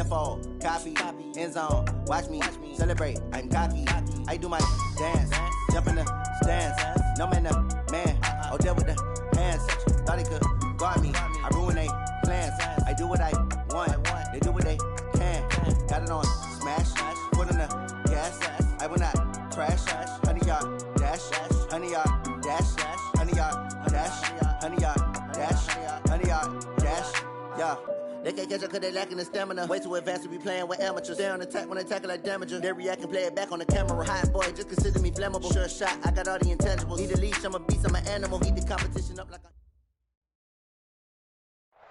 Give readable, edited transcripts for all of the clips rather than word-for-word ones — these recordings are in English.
tenfold, copy, end zone. Watch me celebrate. I'm cocky. I do my dance, jump in the stands. No man, man. Oh, there with the hands. Thought he could guard me. I ruin they plans. I do what I want. They do what they can. Got it on smash. Put on the gas. I will not crash. 100-yard dash. 100-yard dash. 100-yard dash. 100-yard dash. 100-yard dash. Yeah. They can't catch up cause they lacking the stamina. Way too advanced to be playing with amateurs. Stay on attack when they tackle like damager. They react and play it back on the camera. Hot boy, just consider me flammable. Sure shot, I got all the intangibles. Need a leash, I'm a beast, I'm an animal. Heat the competition up like a...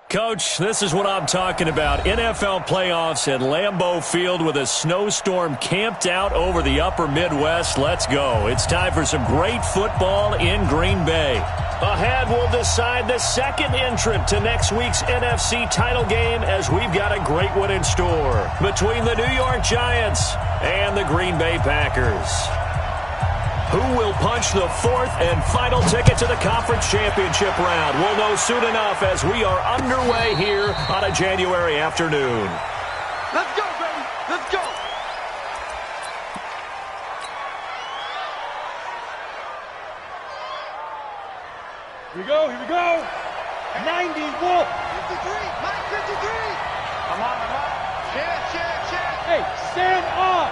Coach, this is what I'm talking about. NFL playoffs at Lambeau Field with a snowstorm camped out over the upper Midwest. Let's go. It's time for some great football in Green Bay. Ahead, we'll decide the second entrant to next week's NFC title game as we've got a great one in store between the New York Giants and the Green Bay Packers. Who will punch the fourth and final ticket to the conference championship round? We'll know soon enough as we are underway here on a January afternoon. Let's go, baby. Let's go. Here we go. Here we go. 90 Wolf. 53. Mike 53. Come on. Check. Hey, stand up.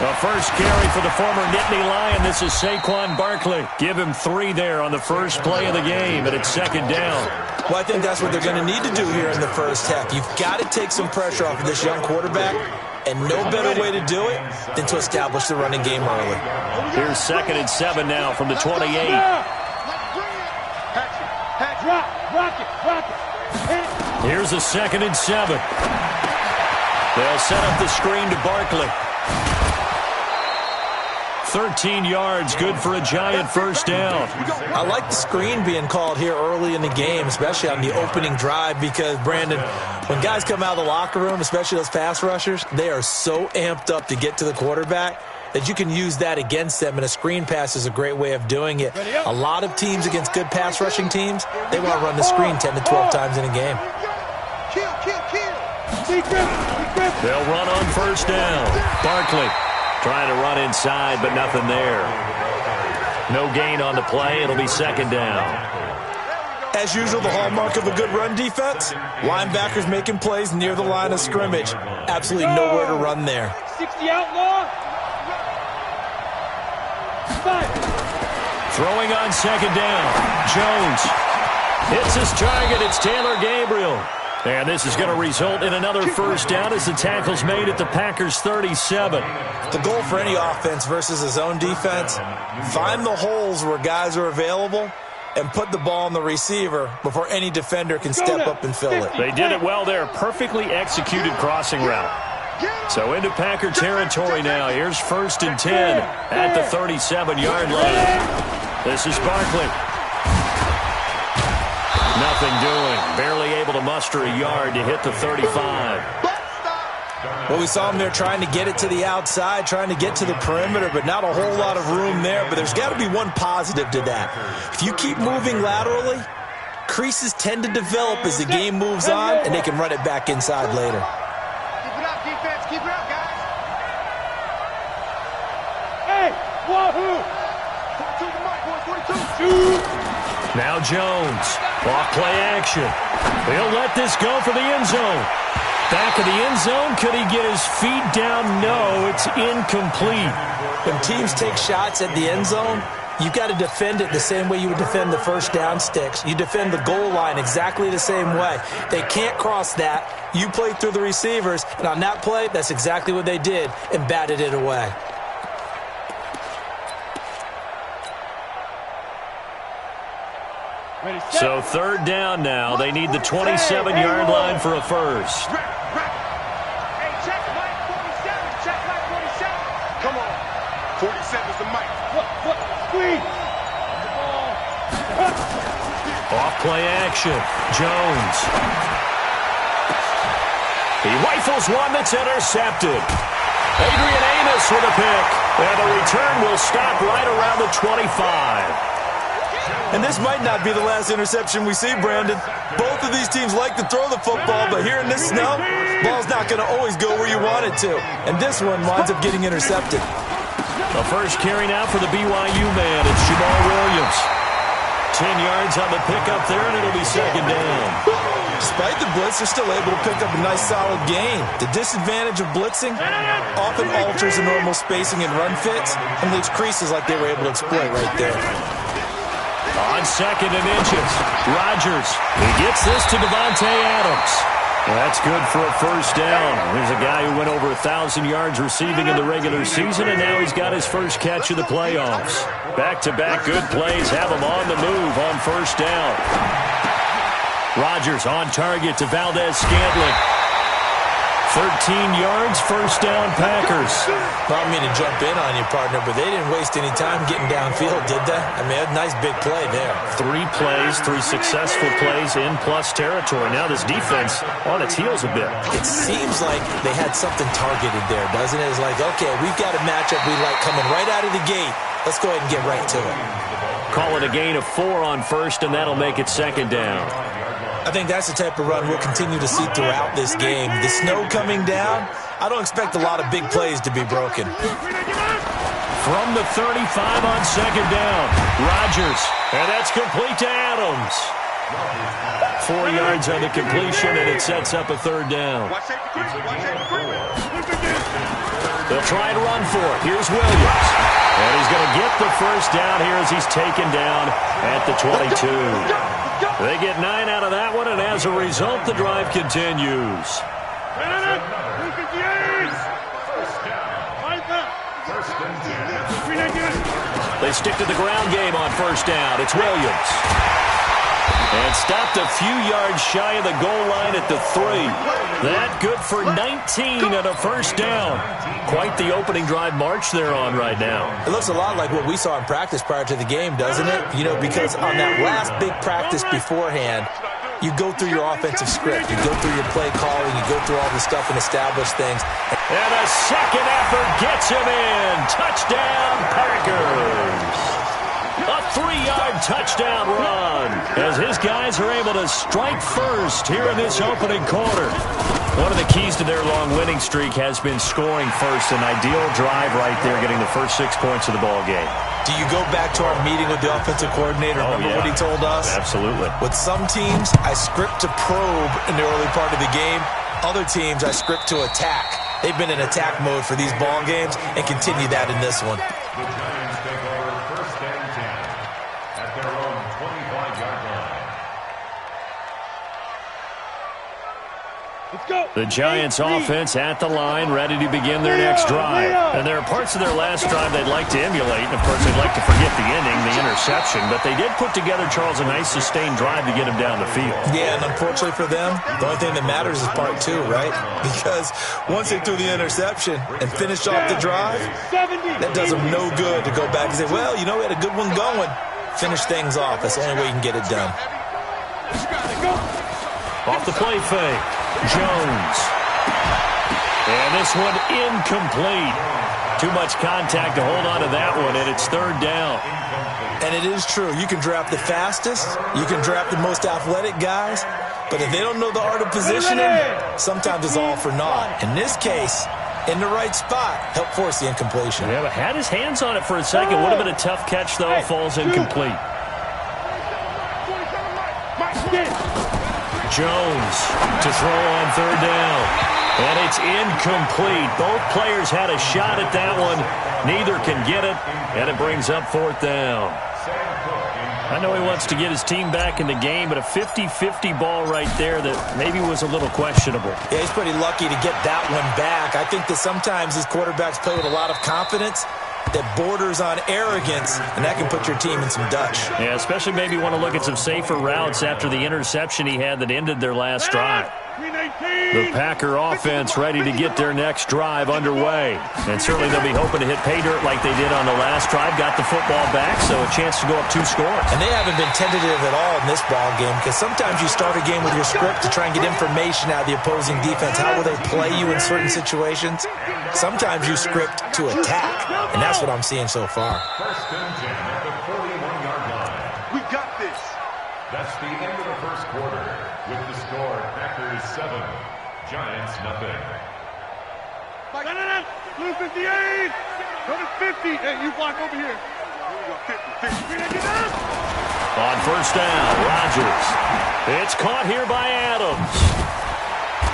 The first carry for the former Nittany Lion. This is Saquon Barkley. Give him 3 there on the first play of the game, and it's second down. Well, I think that's what they're going to need to do here in the first half. You've got to take some pressure off of this young quarterback, and no better way to do it than to establish the running game early. Here's 2nd and 7 now from the 28. Rock it. Here's a 2nd and 7. They'll set up the screen to Barkley. 13 yards, good for a Giant first down. I like the screen being called here early in the game, especially on the opening drive, because, Brandon, when guys come out of the locker room, especially those pass rushers, they are so amped up to get to the quarterback that you can use that against them, and a screen pass is a great way of doing it. A lot of teams against good pass rushing teams, they want to run the screen 10 to 12 times in a game. They'll run on first down. Barkley trying to run inside, but nothing there. No gain on the play. It'll be second down. As usual, the hallmark of a good run defense, linebackers making plays near the line of scrimmage. Absolutely nowhere to run there. 60 outlaw. Throwing on second down. Jones hits his target. It's Taylor Gabriel. And this is going to result in another first down as the tackle's made at the Packers' 37. The goal for any offense versus a zone defense, find the holes where guys are available and put the ball on the receiver before any defender can step up and fill it. They did it well there. Perfectly executed crossing route. So into Packer territory now. Here's 1st and 10 at the 37-yard line. This is Barkley. Nothing doing. Barely able to muster a yard to hit the 35. Well, we saw him there trying to get it to the outside, trying to get to the perimeter, but not a whole lot of room there. But there's got to be one positive to that. If you keep moving laterally, creases tend to develop as the game moves on, and they can run it back inside later. Keep it up, defense. Keep it up, guys. Hey, wahoo! 42 to Mike, boy, 42. Now Jones. Off play action. He'll let this go for the end zone. Back of the end zone. Could he get his feet down? No, it's incomplete. When teams take shots at the end zone, you've got to defend it the same way you would defend the first down sticks. You defend the goal line exactly the same way. They can't cross that. You play through the receivers, and on that play, that's exactly what they did and batted it away. So 3rd down now. They need the 27-yard line for a first. Hey, check Mike 47. Check Mike 47. Come on. 47's the Mike. Squeeze. Off play action. Jones. He rifles one that's intercepted. Adrian Amos with a pick. And the return will stop right around the 25. And this might not be the last interception we see, Brandon. Both of these teams like to throw the football, but here in this snow, ball's not going to always go where you want it to. And this one winds up getting intercepted. The first carry now for the BYU man. It's Jamal Williams. 10 yards on the pickup there, and it'll be second down. Despite the blitz, they're still able to pick up a nice, solid gain. The disadvantage of blitzing often alters the normal spacing and run fits and leaves creases like they were able to exploit right there. On second and inches, Rodgers. He gets this to Devontae Adams. Well, that's good for a first down. There's a guy who went over 1,000 yards receiving in the regular season, and now he's got his first catch of the playoffs. Back-to-back good plays have him on the move on first down. Rodgers on target to Valdez-Scantling. 13 yards, first down, Packers. I don't mean to jump in on you, partner, but they didn't waste any time getting downfield, did they? I mean, a nice big play there. 3 plays, 3 successful plays in plus territory. Now this defense on its heels a bit. It seems like they had something targeted there, doesn't it? It's like, okay, we've got a matchup we like coming right out of the gate. Let's go ahead and get right to it. Call it a gain of 4 on first, and that'll make it second down. I think that's the type of run we'll continue to see throughout this game. The snow coming down, I don't expect a lot of big plays to be broken. From the 35 on second down, Rodgers, and that's complete to Adams. 4 yards on the completion, and it sets up a third down. They'll try and run for it. Here's Williams. And he's going to get the first down here as he's taken down at the 22. They get 9 out of that one, and as a result, the drive continues. They stick to the ground game on first down. It's Williams. And stopped a few yards shy of the goal line at the 3. That good for 19 and a first down. Quite the opening drive march they're on right now. It looks a lot like what we saw in practice prior to the game, doesn't it? You know, because on that last big practice beforehand, you go through your offensive script. You go through your play calling. You go through all the stuff and establish things. And a second effort gets him in. Touchdown, Packers. A 3-yard touchdown run as his guys are able to strike first here in this opening quarter. One of the keys to their long winning streak has been scoring first. An ideal drive right there, getting the first 6 points of the ball game. Do you go back to our meeting with the offensive coordinator? Remember what he told us? Absolutely. With some teams, I script to probe in the early part of the game. Other teams, I script to attack. They've been in attack mode for these ball games and continue that in this one. The Giants offense at the line, ready to begin their next drive. And there are parts of their last drive they'd like to emulate. And, of course, they'd like to forget the inning, the interception. But they did put together, Charles, a nice sustained drive to get him down the field. Yeah, and unfortunately for them, the only thing that matters is part 2, right? Because once they threw the interception and finished off the drive, that does them no good to go back and say, well, you know, we had a good one going. Finish things off. That's the only way you can get it done. Off the play fake. Jones. And this one incomplete. Too much contact to hold on to that one, and it's third down. And it is true. You can draft the fastest. You can draft the most athletic guys. But if they don't know the art of positioning, sometimes it's all for naught. In this case, in the right spot, helped force the incompletion. Yeah, but had his hands on it for a second. Would have been a tough catch, though. Falls incomplete. Jones to throw on third down. And it's incomplete. Both players had a shot at that one. Neither can get it, and it brings up fourth down. I know he wants to get his team back in the game, but a 50-50 ball right there that maybe was a little questionable. Yeah, he's pretty lucky to get that one back. I think that sometimes these quarterbacks play with a lot of confidence that borders on arrogance, and that can put your team in some Dutch. Yeah, especially maybe want to look at some safer routes after the interception he had that ended their last drive. The Packer offense ready to get their next drive underway. And certainly they'll be hoping to hit pay dirt like they did on the last drive. Got the football back, so a chance to go up 2 scores. And they haven't been tentative at all in this ball game, because sometimes you start a game with your script to try and get information out of the opposing defense. How will they play you in certain situations? Sometimes you script to attack, and that's what I'm seeing so far. the end of the first quarter with the score Packers 7, Giants nothing. Blue 58. Go to 50. Hey, you block over here. 50. On first down, Rodgers. It's caught here by Adams.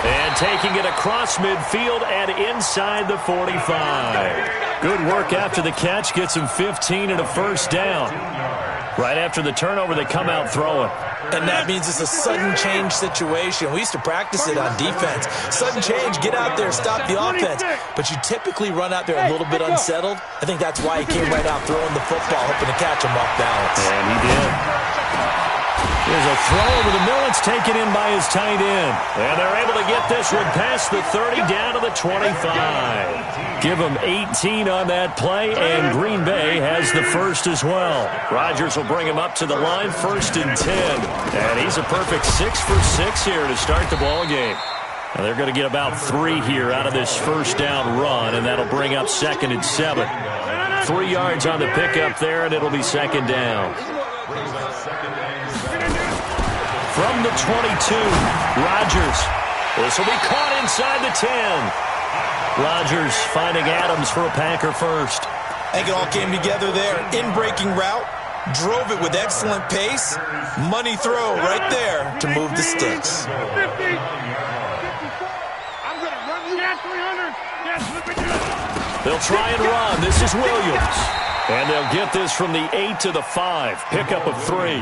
And taking it across midfield and inside the 45. Good work after the catch. Gets him 15 and a first down. Right after the turnover, they come out throwing. And that means it's a sudden change situation. We used to practice it on defense. Sudden change, get out there, stop the offense. But you typically run out there a little bit unsettled. I think that's why he came right out throwing the football, hoping to catch him off balance. And he did. There's a throw over the middle. It's taken in by his tight end. And they're able to get this one past the 30 down to the 25. Give him 18 on that play, and Green Bay has the first as well. Rodgers will bring him up to the line, 1st and 10. And he's a perfect 6 for 6 here to start the ball game. And they're going to get about 3 here out of this first down run, and that'll bring up 2nd and 7. 3 yards on the pickup there, and it'll be 2nd down. From the 22, Rodgers. This will be caught inside the 10. Rodgers finding Adams for a Packer first. I think it all came together there. In-breaking route, drove it with excellent pace. Money throw right there to move the sticks. 50. I'm going to run you at 300. Yes, look at you. They'll try and run. This is Williams. And they'll get this from the 8 to the 5. Pickup of 3.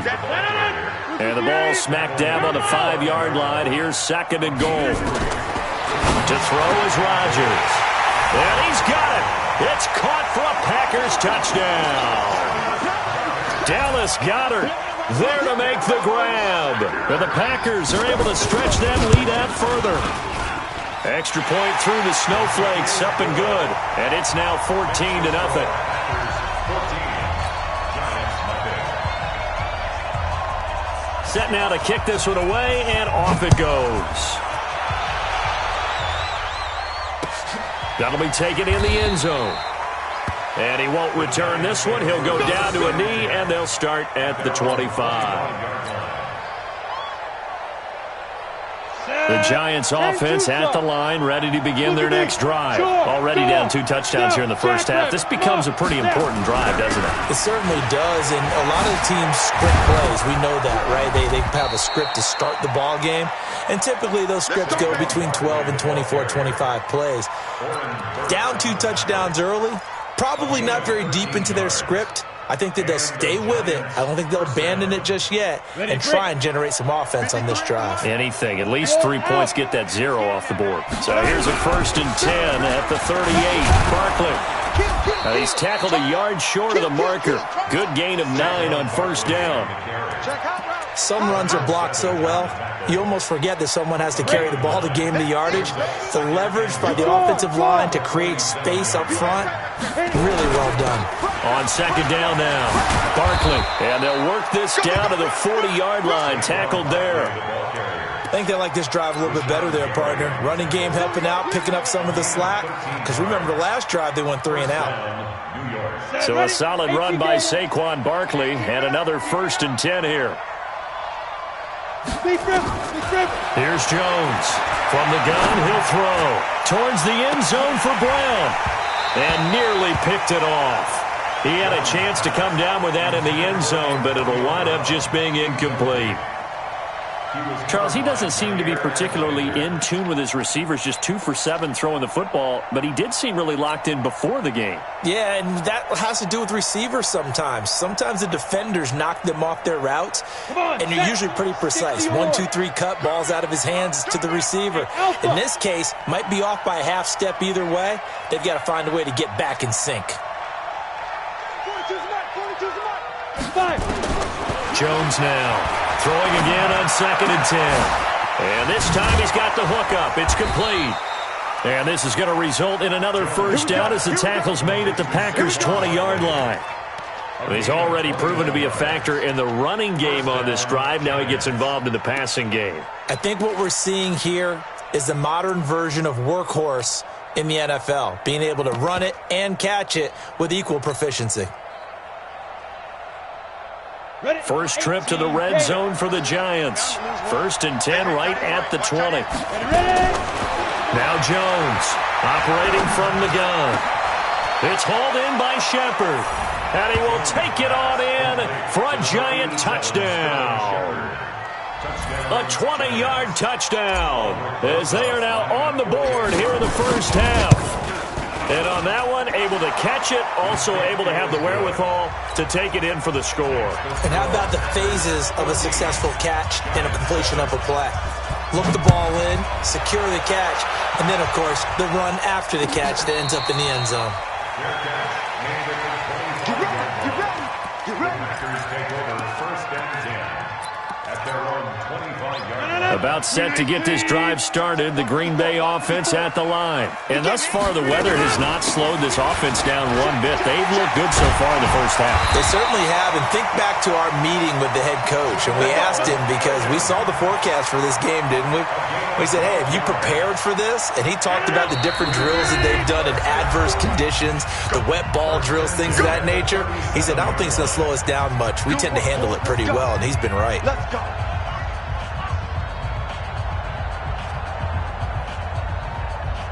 And the ball smack dab on the 5-yard line. Here's 2nd and goal. To throw is Rodgers. And he's got it. It's caught for a Packers touchdown. Dallas Goedert there to make the grab. And the Packers are able to stretch that lead out further. Extra point through the Snowflakes, up and good. And it's now 14-0. Set now to kick this one away, and off it goes. That'll be taken in the end zone. And he won't return this one. He'll go down to a knee, and they'll start at the 25. The Giants offense at the line, ready to begin their next drive. Already down 2 touchdowns here in the first half. This becomes a pretty important drive, doesn't it? It certainly does, and a lot of the teams script plays. We know that, right? They have a script to start the ball game, and typically those scripts go between 12 and 24, 25 plays. Down 2 touchdowns early, probably not very deep into their script. I think that they'll stay with it. I don't think they'll abandon it just yet and try and generate some offense on this drive. Anything. At least 3 points, get that 0 off the board. So here's a 1st and 10 at the 38. Barkley. He's tackled a yard short of the marker. Good gain of 9 on first down. Some runs are blocked so well, you almost forget that someone has to carry the ball to gain the yardage. The leverage by the offensive line to create space up front, really well done. On second down now, Barkley. And they'll work this down to the 40-yard line. Tackled there. I think they like this drive a little bit better there, partner. Running game helping out, picking up some of the slack. Because remember, the last drive they went 3 and out. So a solid run by Saquon Barkley and another 1st and 10 here. Here's Jones. From the gun, he'll throw. Towards the end zone for Brown. And nearly picked it off. He had a chance to come down with that in the end zone, but it'll wind up just being incomplete. Charles, he doesn't seem to be particularly in tune with his receivers, just 2 for 7 throwing the football, but he did seem really locked in before the game. Yeah, and that has to do with receivers sometimes. Sometimes the defenders knock them off their routes, and you're usually pretty precise. 1, 2, 3 cut, balls out of his hands to the receiver. In this case, might be off by a half step either way. They've got to find a way to get back in sync. Jones now. Throwing again on 2nd and 10. And this time he's got the hook up. It's complete. And this is going to result in another first down as the tackle's made at the Packers' 20-yard line. He's already proven to be a factor in the running game on this drive. Now he gets involved in the passing game. I think what we're seeing here is the modern version of workhorse in the NFL, being able to run it and catch it with equal proficiency. First trip to the red zone for the Giants. 1st and 10 right at the 20. Now Jones operating from the gun. It's hauled in by Shepard. And he will take it on in for a Giant touchdown. A 20-yard touchdown as they are now on the board here in the first half. And on that one, able to catch it, also able to have the wherewithal to take it in for the score. And how about the phases of a successful catch and a completion of a play? Look the ball in, secure the catch, and then, of course, the run after the catch that ends up in the end zone. About set to get this drive started, the Green Bay offense at the line. And thus far, the weather has not slowed this offense down one bit. They've looked good so far in the first half. They certainly have. And think back to our meeting with the head coach. And we asked him, because we saw the forecast for this game, didn't we? We said, hey, have you prepared for this? And he talked about the different drills that they've done in adverse conditions, the wet ball drills, things of that nature. He said, I don't think it's going to slow us down much. We tend to handle it pretty well, and he's been right. Let's go.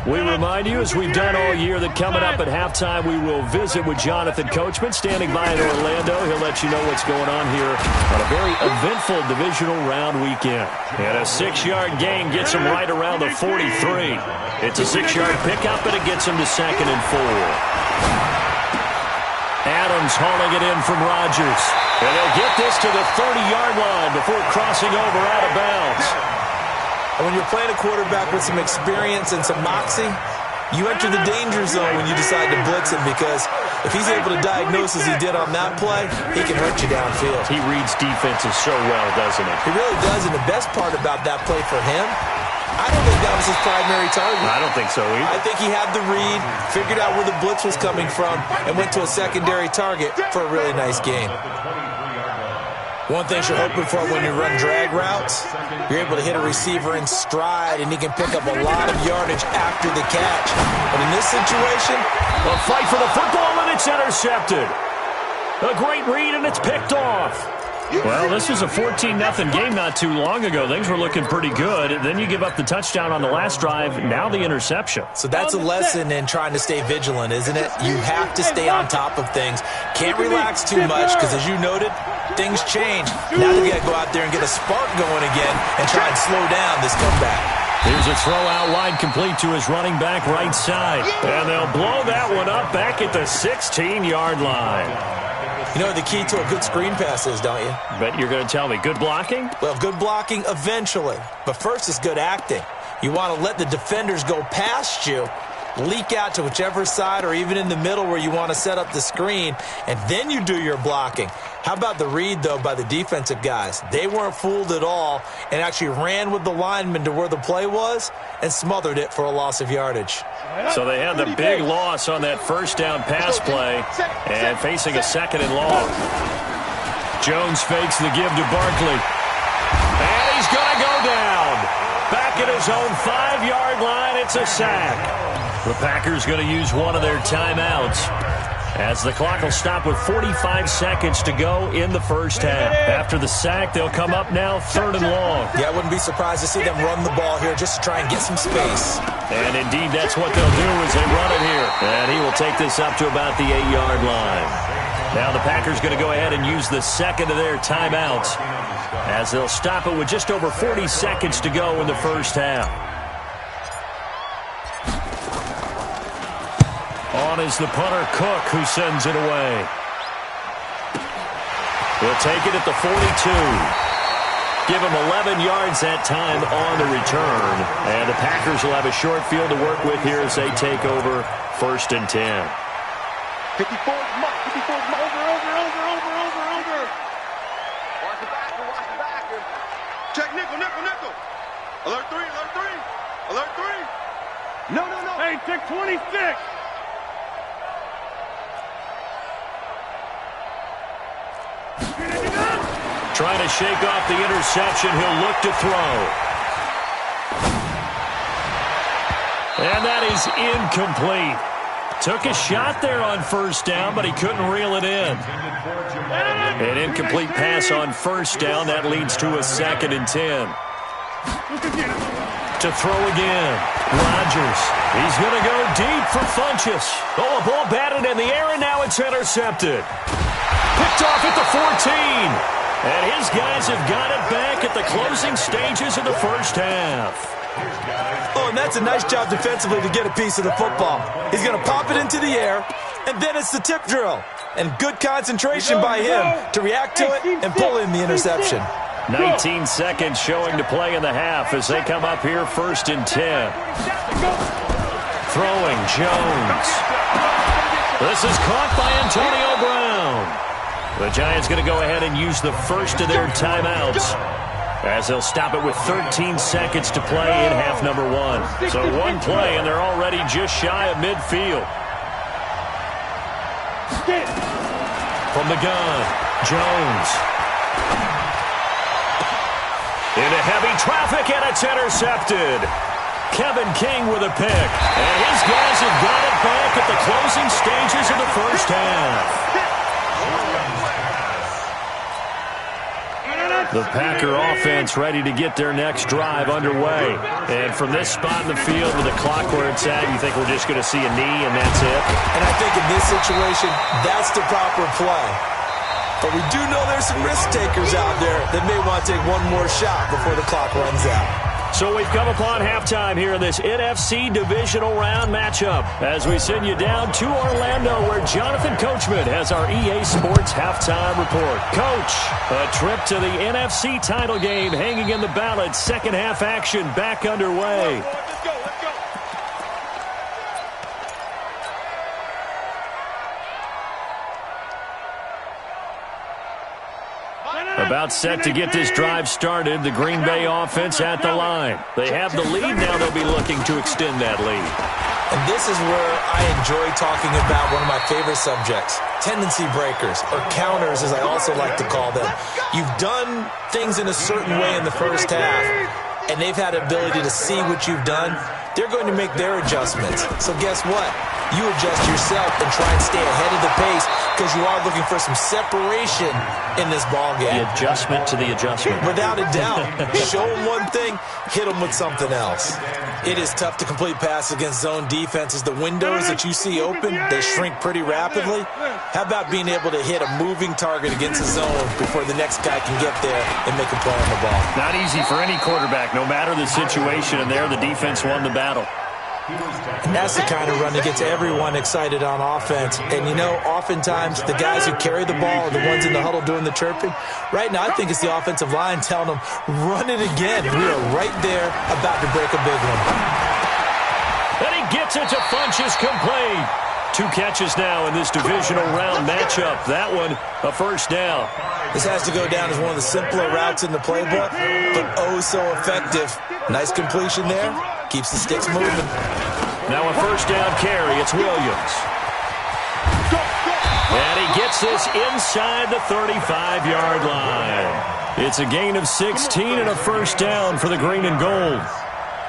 We remind you, as we've done all year, that coming up at halftime, we will visit with Jonathan Coachman, standing by in Orlando. He'll let you know what's going on here on a very eventful divisional round weekend. And a 6-yard gain gets him right around the 43. It's a 6-yard pickup, and it gets him to 2nd and 4. Adams hauling it in from Rodgers. And they'll get this to the 30-yard line before crossing over out of bounds. And when you're playing a quarterback with some experience and some moxie, you enter the danger zone when you decide to blitz him, because if he's able to diagnose as he did on that play, he can hurt you downfield. He reads defenses so well, doesn't he? He really does, and the best part about that play for him, I don't think that was his primary target. I don't think so either. I think he had the read, figured out where the blitz was coming from, and went to a secondary target for a really nice gain. One thing you're hoping for when you run drag routes, you're able to hit a receiver in stride, and he can pick up a lot of yardage after the catch. But in this situation, a fight for the football, and it's intercepted. A great read, and it's picked off. Well, this was a 14-0 game not too long ago. Things were looking pretty good. Then you give up the touchdown on the last drive. Now the interception. So that's a lesson in trying to stay vigilant, isn't it? You have to stay on top of things. Can't relax too much, because as you noted, things change. Now you got to go out there and get a spark going again and try and slow down this comeback. Here's a throw out wide, complete to his running back right side. And they'll blow that one up back at the 16-yard line. You know what the key to a good screen pass is, don't you? Bet you're going to tell me. Good blocking? Well, good blocking eventually. But first is good acting. You want to let the defenders go past you, leak out to whichever side or even in the middle where you want to set up the screen, and then you do your blocking. How about the read, though, by the defensive guys? They weren't fooled at all and actually ran with the lineman to where the play was and smothered it for a loss of yardage. So they had the big loss on that first down pass play and facing a 2nd and long. Jones fakes the give to Barkley. And he's going to go down. Back at his own 5-yard line, it's a sack. The Packers going to use one of their timeouts, as the clock will stop with 45 seconds to go in the first half. After the sack, they'll come up now 3rd and long. Yeah, I wouldn't be surprised to see them run the ball here just to try and get some space. And indeed, that's what they'll do as they run it here. And he will take this up to about the 8-yard line. Now the Packers going to go ahead and use the second of their timeouts, as they'll stop it with just over 40 seconds to go in the first half. On is the punter, Cook, who sends it away. He'll take it at the 42. Give him 11 yards that time on the return. And the Packers will have a short field to work with here as they take over 1st and 10. 54, over. Watch the backer. Check nickel. Alert 3. No. Hey, check 26. Trying to shake off the interception. He'll look to throw. And that is incomplete. Took a shot there on first down, but he couldn't reel it in. An incomplete pass on first down. That leads to a 2nd and 10. To throw again. Rodgers. He's going to go deep for Funchess. Oh, a ball batted in the air, and now it's intercepted. Picked off at the 14. And his guys have got it back at the closing stages of the first half. Oh, and that's a nice job defensively to get a piece of the football. He's going to pop it into the air, and then it's the tip drill. And good concentration by him to react to it and pull in the interception. 19 seconds showing to play in the half as they come up here 1st and 10. Throwing Jones. This is caught by Antonio Brown. The Giants going to go ahead and use the first of their timeouts as they'll stop it with 13 seconds to play in half number 1. So one play, and they're already just shy of midfield. From the gun, Jones. Into heavy traffic, and it's intercepted. Kevin King with a pick. And his guys have got it back at the closing stages of the first half. The Packer offense ready to get their next drive underway. And from this spot in the field with the clock where it's at, you think we're just going to see a knee and that's it? And I think in this situation, that's the proper play. But we do know there's some risk takers out there that may want to take one more shot before the clock runs out. So we've come upon halftime here in this NFC divisional round matchup as we send you down to Orlando where Jonathan Coachman has our EA Sports halftime report. Coach, a trip to the NFC title game hanging in the balance. Second half action back underway. About set to get this drive started. The Green Bay offense at the line. They have the lead. Now they'll be looking to extend that lead. And this is where I enjoy talking about one of my favorite subjects, tendency breakers, or counters as I also like to call them. You've done things in a certain way in the first half, and they've had the ability to see what you've done. They're going to make their adjustments. So guess what? You adjust yourself and try and stay ahead of the pace because you are looking for some separation in this ball game. The adjustment to the adjustment. Without a doubt. Show them one thing, hit them with something else. It is tough to complete passes against zone defenses. The windows that you see open, they shrink pretty rapidly. How about being able to hit a moving target against a zone before the next guy can get there and make a play on the ball? Not easy for any quarterback, no matter the situation, and there the defense won the battle. And that's the kind of run that gets everyone excited on offense. And, you know, oftentimes the guys who carry the ball are the ones in the huddle doing the chirping. Right now, I think it's the offensive line telling them, run it again. We are right there about to break a big one. And he gets it to Funchess complete. 2 catches now in this divisional round matchup. That one, a first down. This has to go down as one of the simpler routes in the playbook, but oh so effective. Nice completion there. Keeps the sticks moving. Now a first down carry. It's Williams. And he gets this inside the 35-yard line. It's a gain of 16 and a first down for the green and gold.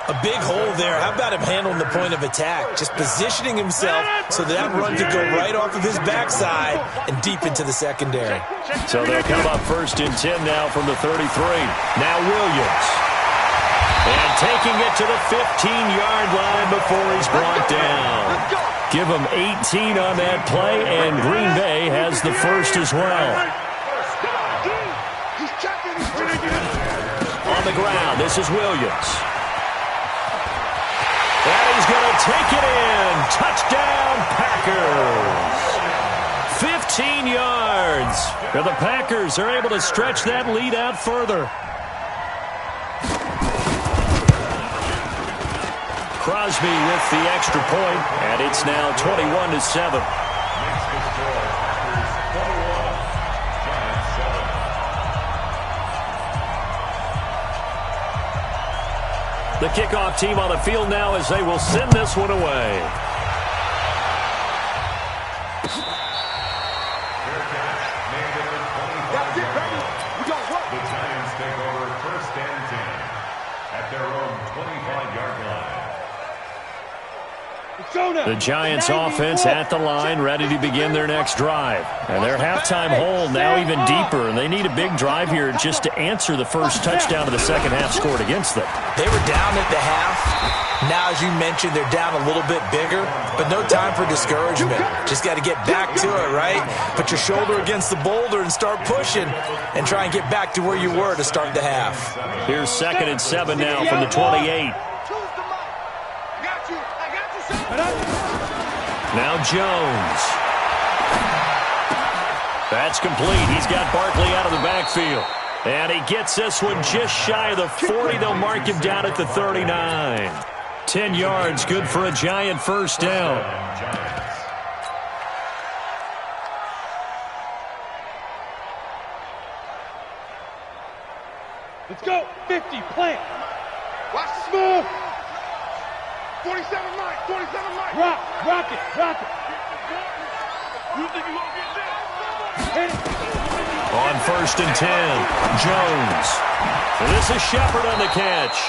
A big hole there. How about him handling the point of attack? Just positioning himself so that run could go right off of his backside and deep into the secondary. So they'll come up 1st and 10 now from the 33. Now Williams. And taking it to the 15-yard line before he's brought down. Give him 18 on that play, and Green Bay has the first as well. On the ground, this is Williams. And he's going to take it in. Touchdown, Packers. 15 yards. And the Packers are able to stretch that lead out further. Crosby with the extra point, and it's now 21-7. The kickoff team on the field now as they will send this one away. The Giants take over 1st and 10 at their own 25-yard line. The Giants offense at the line, ready to begin their next drive. And their halftime hole now even deeper, and they need a big drive here just to answer the first touchdown of the second half scored against them. They were down at the half. Now, as you mentioned, they're down a little bit bigger, but no time for discouragement. Just got to get back to it, right? Put your shoulder against the boulder and start pushing and try and get back to where you were to start the half. Here's 2nd and 7 now from the 28. Now Jones. That's complete. He's got Barkley out of the backfield. And he gets this one just shy of the 40. They'll mark him down at the 39. 10 yards, good for a Giant first down. Let's go. 50, plant. Watch the move. 47 Mike, 47 Mike. Rock it. You think you're going to get this? Hit it. On 1st and 10, Jones. So this is Shepard on the catch.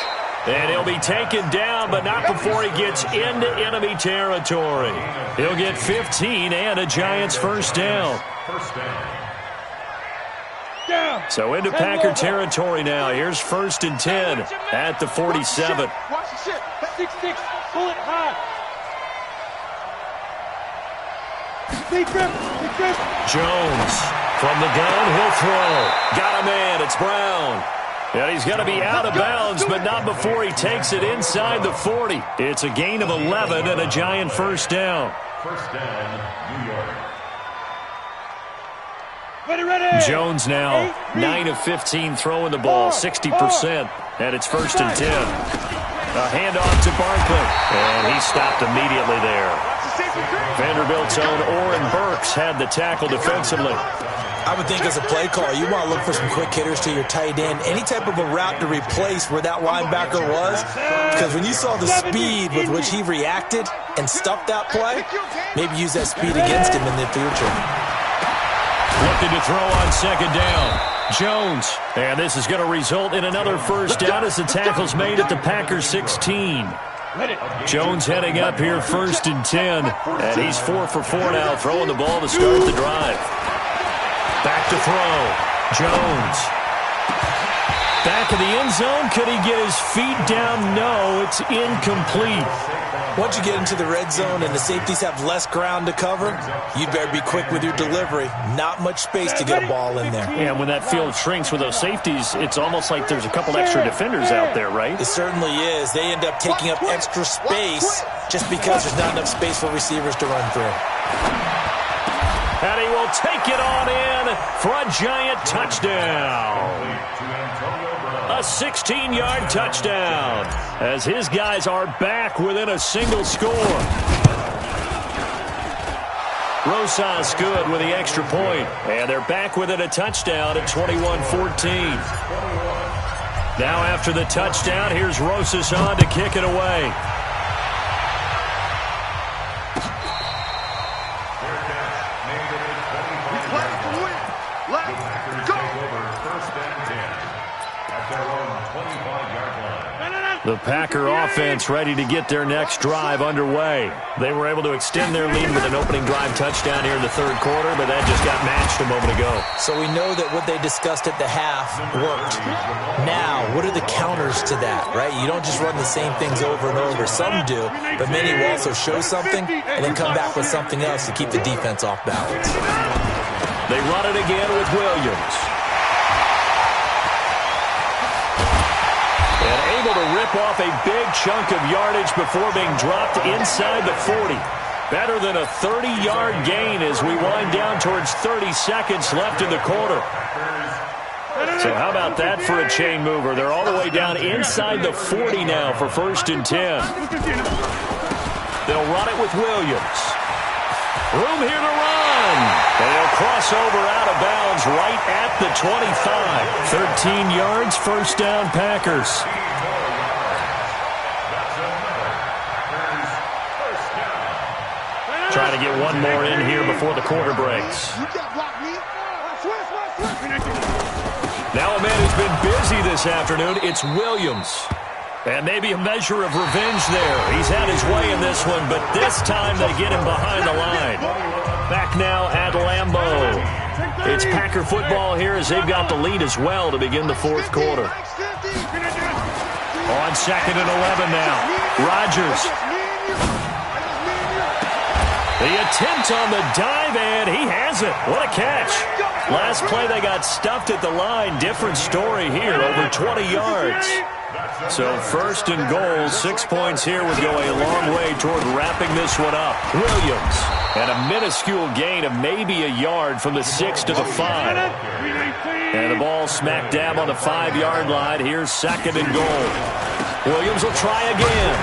And he'll be taken down, but not before he gets into enemy territory. He'll get 15 and a Giants first down. So into Packer territory now. Here's 1st and 10 at the 47. Watch the shit. 6-6. Pull it high. Big grip. Jones from the gun. He'll throw. Got a man. It's Brown. And he's going to be out of bounds, but not before he takes it inside the 40. It's a gain of 11 and a Giant first down. First down, New York. Ready. Jones now 9 of 15 throwing the ball, 60%, and it's 1st and 10. A handoff to Barkley, and he stopped immediately there. Vanderbilt's own Oren Burks had the tackle defensively. I would think as a play caller, you want to look for some quick hitters to your tight end. Any type of a route to replace where that linebacker was. Because when you saw the speed with which he reacted and stuffed that play, maybe use that speed against him in the future. Looking to throw on 2nd down. Jones. And this is going to result in another first down as the tackle's made at the Packers 16. Jones heading up here 1st and 10. And he's 4 for 4 now, throwing the ball to start the drive. Back to throw. Jones. Back of the end zone. Could he get his feet down? No, it's incomplete. Once you get into the red zone and the safeties have less ground to cover, you better be quick with your delivery. Not much space to get a ball in there. Yeah, when that field shrinks with those safeties, it's almost like there's a couple extra defenders out there, right? It certainly is. They end up taking up extra space just because there's not enough space for receivers to run through. And he will take it on in for a Giant touchdown. A 16-yard touchdown as his guys are back within a single score. Rosas good with the extra point, and they're back within a touchdown at 21-14. Now after the touchdown, here's Rosas on to kick it away. The Packer offense ready to get their next drive underway. They were able to extend their lead with an opening drive touchdown here in the 3rd quarter, but that just got matched a moment ago. So we know that what they discussed at the half worked. Now, what are the counters to that, right? You don't just run the same things over and over. Some do, but many will also show something and then come back with something else to keep the defense off balance. They run it again with Williams. And able to rip off a big chunk of yardage before being dropped inside the 40. Better than a 30-yard gain as we wind down towards 30 seconds left in the quarter. So how about that for a chain mover? They're all the way down inside the 40 now for 1st and 10. They'll run it with Williams. Room here to run. And they'll cross over out of bounds right at the 25. 13 yards, 1st down Packers. Trying to get one more in here before the quarter breaks. Now a man who's been busy this afternoon, it's Williams. And maybe a measure of revenge there. He's had his way in this one, but this time they get him behind the line. Back now at Lambeau. It's Packer football here as they've got the lead as well to begin the fourth quarter. On 2nd and 11 now. Rodgers. The attempt on the dive, and he has it. What a catch. Last play they got stuffed at the line. Different story here, over 20 yards. So 1st and goal, 6 points here would go a long way toward wrapping this one up. Williams, and a minuscule gain of maybe a yard from the 6 to the 5. And the ball smack dab on the 5-yard line. Here's 2nd and goal. Williams will try again.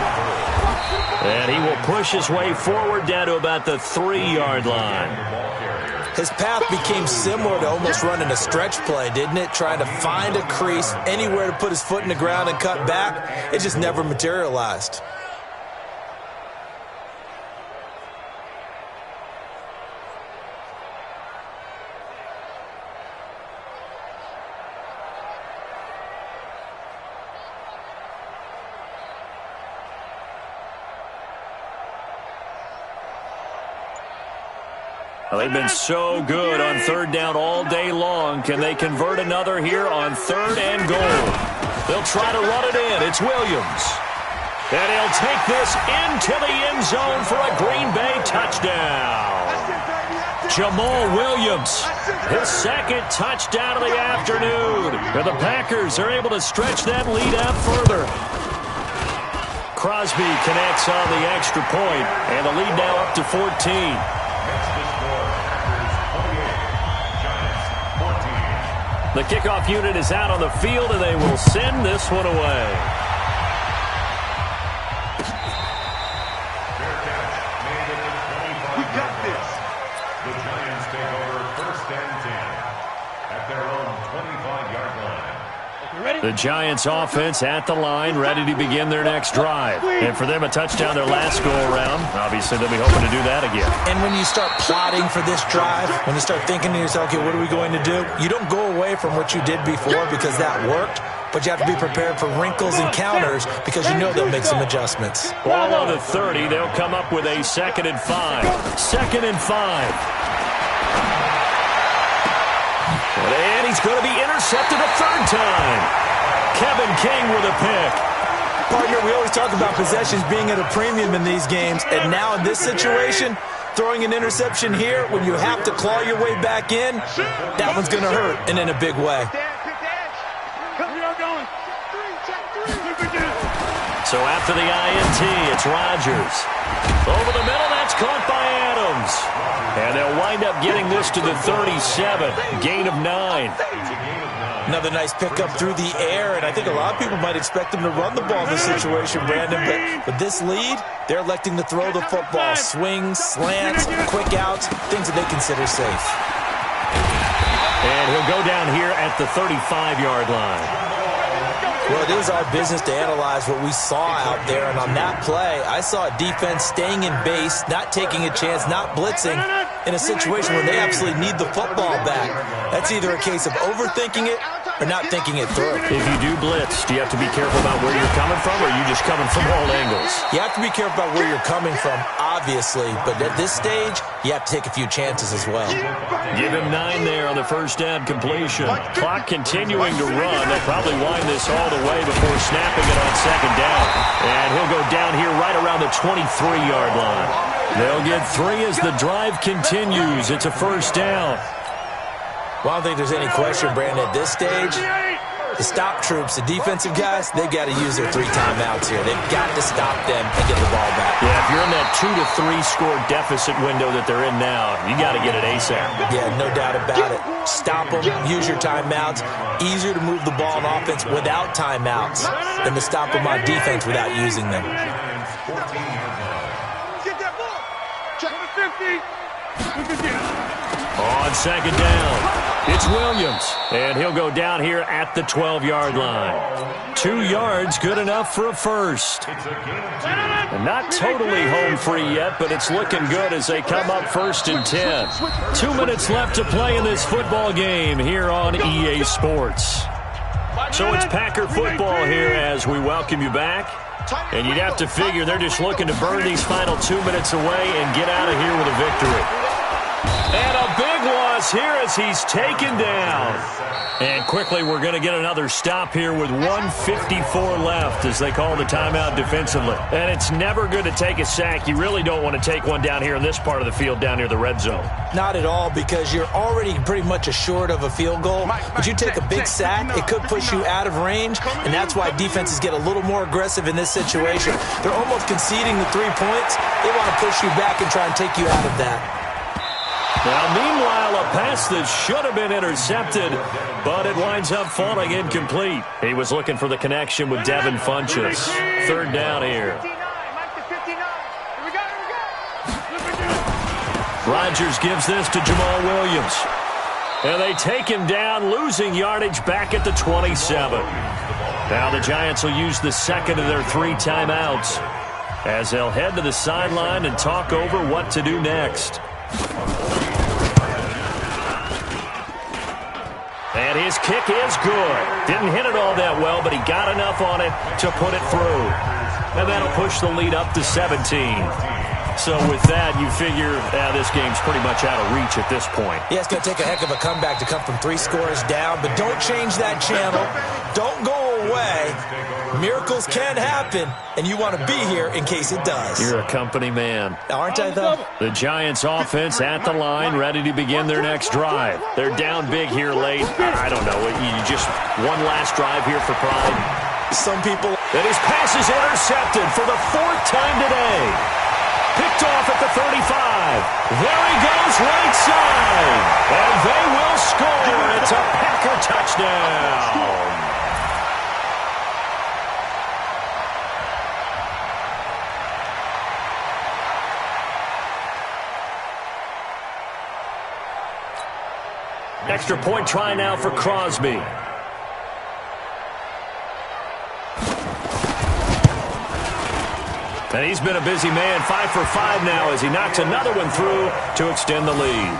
And he will push his way forward down to about the 3-yard line. His path became similar to almost running a stretch play, didn't it? Trying to find a crease, anywhere to put his foot in the ground and cut back. It just never materialized. Well, they've been so good on 3rd down all day long. Can they convert another here on 3rd and goal? They'll try to run it in. It's Williams. And he'll take this into the end zone for a Green Bay touchdown. Jamal Williams, his 2nd touchdown of the afternoon. And the Packers are able to stretch that lead out further. Crosby connects on the extra point, and the lead now up to 14. The kickoff unit is out on the field, and they will send this one away. We got this. The Giants take over 1st and 10 at their own 25-yard line. The Giants offense at the line, ready to begin their next drive. And for them, a touchdown their last go-around. Obviously, they'll be hoping to do that again. And when you start plotting for this drive, when you start thinking to yourself, okay, what are we going to do? You don't go away from what you did before because that worked, but you have to be prepared for wrinkles and counters because you know they'll make some adjustments. Ball on the 30. They'll come up with a 2nd and 5. 2nd and 5. And he's going to be intercepted a 3rd time. Kevin King with a pick. Partner, we always talk about possessions being at a premium in these games, and now in this situation, throwing an interception here when you have to claw your way back in, that one's going to hurt, and in a big way. So after the INT, it's Rodgers. Over the middle, that's caught by Adams. And they'll wind up getting this to the 37. Gain of 9. Another nice pickup through the air, and I think a lot of people might expect them to run the ball in this situation, Brandon, but with this lead, they're electing to throw the football. Swings, slants, quick outs, things that they consider safe. And he'll go down here at the 35-yard line. Well, it is our business to analyze what we saw out there, and on that play, I saw a defense staying in base, not taking a chance, not blitzing, in a situation where they absolutely need the football back. That's either a case of overthinking it or not thinking it through. If you do blitz, do you have to be careful about where you're coming from, or are you just coming from all angles? You have to be careful about where you're coming from, obviously, but at this stage, you have to take a few chances as well. Give him 9 there on the 1st down completion. Clock continuing to run. They'll probably wind this all the way before snapping it on 2nd down. And he'll go down here right around the 23-yard line. They'll get 3 as the drive continues. It's a 1st down. Well, I don't think there's any question, Brandon, at this stage, the stop troops, the defensive guys, they've got to use their 3 timeouts here. They've got to stop them and get the ball back. Yeah, if you're in that 2 to 3 score deficit window that they're in now, you got to get it ASAP. Yeah, no doubt about it. Stop them, use your timeouts. Easier to move the ball on offense without timeouts than to stop them on defense without using them. Get that ball. Check the 50. On 2nd down, it's Williams, and he'll go down here at the 12-yard line. 2 yards, good enough for a 1st. And not totally home free yet, but it's looking good as they come up 1st and 10. 2 minutes left to play in this football game here on EA Sports. So it's Packer football here as we welcome you back. And you'd have to figure they're just looking to burn these final 2 minutes away and get out of here with a victory. And a big loss here as he's taken down. And quickly we're going to get another stop here with 1:54 left as they call the timeout defensively. And it's never good to take a sack. You really don't want to take one down here in this part of the field down near the red zone. Not at all, because you're already pretty much assured of a field goal. But you take a big sack, it could push you out of range, and that's why defenses get a little more aggressive in this situation. They're almost conceding the 3 points. They want to push you back and try and take you out of that. Now, meanwhile, a pass that should have been intercepted, but it winds up falling incomplete. He was looking for the connection with Devin Funchess. Third down here. Rodgers gives this to Jamal Williams. And they take him down, losing yardage back at the 27. Now the Giants will use the second of their 3 timeouts as they'll head to the sideline and talk over what to do next. And his kick is good. Didn't hit it all that well, but he got enough on it to put it through. And that'll push the lead up to 17. So with that, you figure this game's pretty much out of reach at this point. Yeah, it's going to take a heck of a comeback to come from 3 scores down, but don't change that channel. Don't go away. Miracles can happen, and you want to be here in case it does. You're a company man. Aren't I, though? The Giants offense at the line, ready to begin their next drive. They're down big here late. I don't know. You just one last drive here for pride. Some people... And his pass is intercepted for the 4th time today. Picked off at the 35. There he goes right side. And they will score. It's a Packer touchdown. Extra point try now for Crosby. And he's been a busy man, 5 for 5 now as he knocks another one through to extend the lead.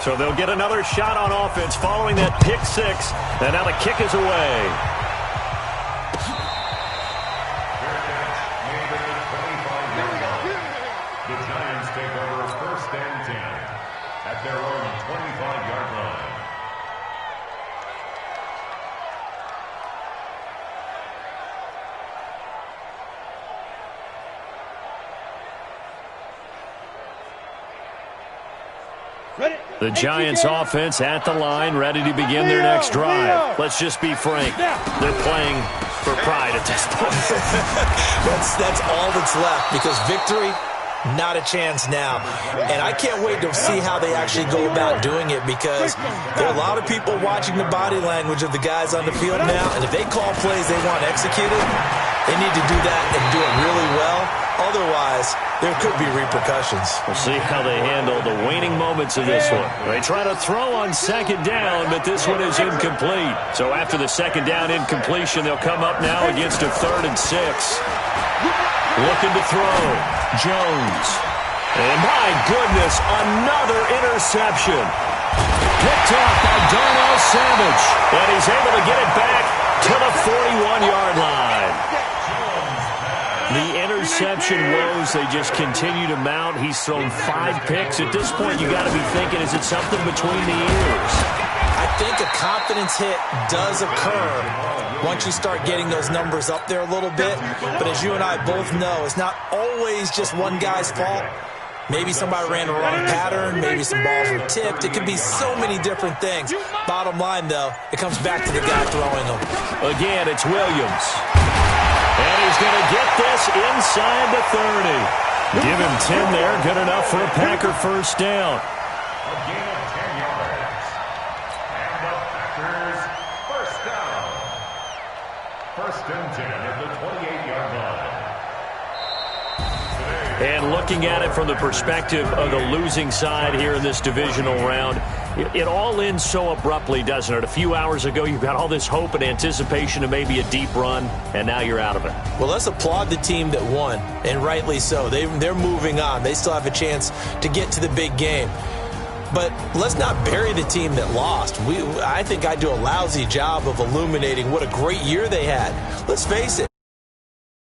So they'll get another shot on offense following that pick 6. And now the kick is away. The Giants take over 1st and 10 at their own 25-yard line. The Giants offense at the line, ready to begin their next drive. Let's just be frank. They're playing for pride at this point. that's all that's left, because victory, not a chance now. And I can't wait to see how they actually go about doing it, because there are a lot of people watching the body language of the guys on the field now, and if they call plays they want executed, they need to do that and do it really well. Otherwise, there could be repercussions. We'll see how they handle the waning moments of this one. They try to throw on 2nd down, but this one is incomplete. So after the 2nd down incompletion, they'll come up now against a 3rd and 6. Looking to throw. Jones. And my goodness, another interception. Picked off by Darnell Savage. And he's able to get it back to the 41-yard line. The interception woes, they just continue to mount. He's thrown 5 picks. At this point, you got to be thinking, is it something between the ears? I think a confidence hit does occur once you start getting those numbers up there a little bit. But as you and I both know, it's not always just one guy's fault. Maybe somebody ran the wrong pattern. Maybe some balls were tipped. It could be so many different things. Bottom line, though, it comes back to the guy throwing them. Again, it's Williams. And he's going to get this inside the 30. Give him 10 there. Good enough for a Packer 1st down. A gain of 10 yards. And the Packers 1st down. 1st and 10 at the 28-yard line. And looking at it from the perspective of the losing side here in this divisional round, It all ends so abruptly, doesn't it? A few hours ago, you've got all this hope and anticipation of maybe a deep run, and now you're out of it. Well, let's applaud the team that won, and rightly so. They're moving on. They still have a chance to get to the big game. But let's not bury the team that lost. I think I do a lousy job of illuminating what a great year they had. Let's face it,